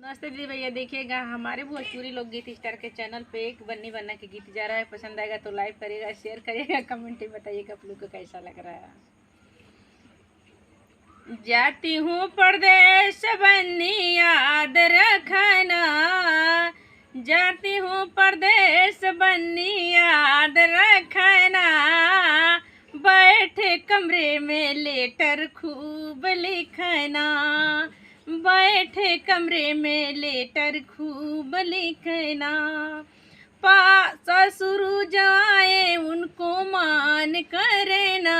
नमस्ते दीदी भैया, देखिएगा हमारे भोजपुरी लोकगीत स्टार के चैनल पे एक बन्नी बन्ना के गीत जा रहा है। पसंद आएगा तो लाइक करिएगा, शेयर करिएगा, कमेंट में बताइएगा आप लोग को कैसा लग रहा है। जाती हूँ परदेश बन्नी याद रखना, जाती हूँ परदेश बन्नी याद रखना, बैठ कमरे में लेटर खूब लिखना, बैठ कमरे में लेटर खूब लिखना। ससुर जाए उनको मान करना,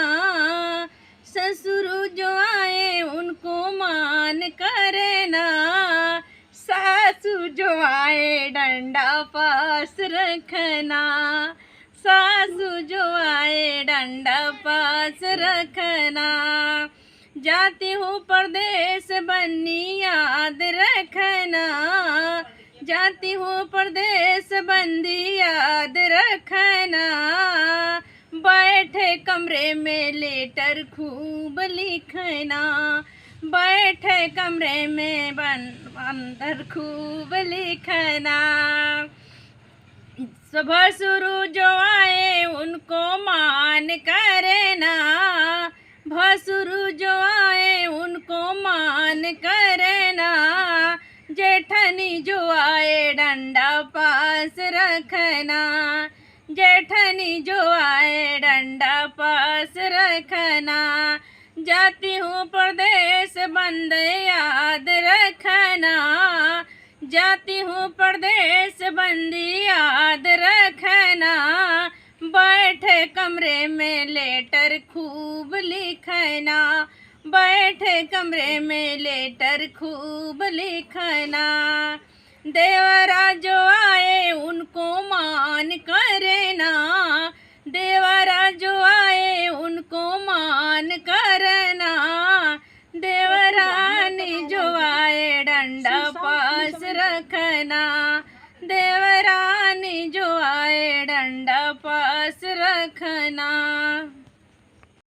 ससुर जो आए उनको मान करना, सासू जो आए डंडा पास रखना, सासू जो आए डंडा पास रखना। जाती हूँ परदेश बन्नी याद रखना, जाती हूँ परदेश बंदी याद रखना, बैठे कमरे में लेटर खूब लिखना, बैठे कमरे में अंदर खूब लिखना। भसुरु जो आए उनको मान करना, भसुरु जो आए उनको मान करना, जेठनी जो आए डंडा पास रखना, जेठनी जो आए डंडा पास रखना। जाती हूँ परदेश बंद याद रखना, जाती हूँ परदेश बंदी याद रखना, बैठे कमरे में लेटर खूब लिखना, बैठे कमरे में लेटर खूब लिखना। देवरा जो आए उनको मान कर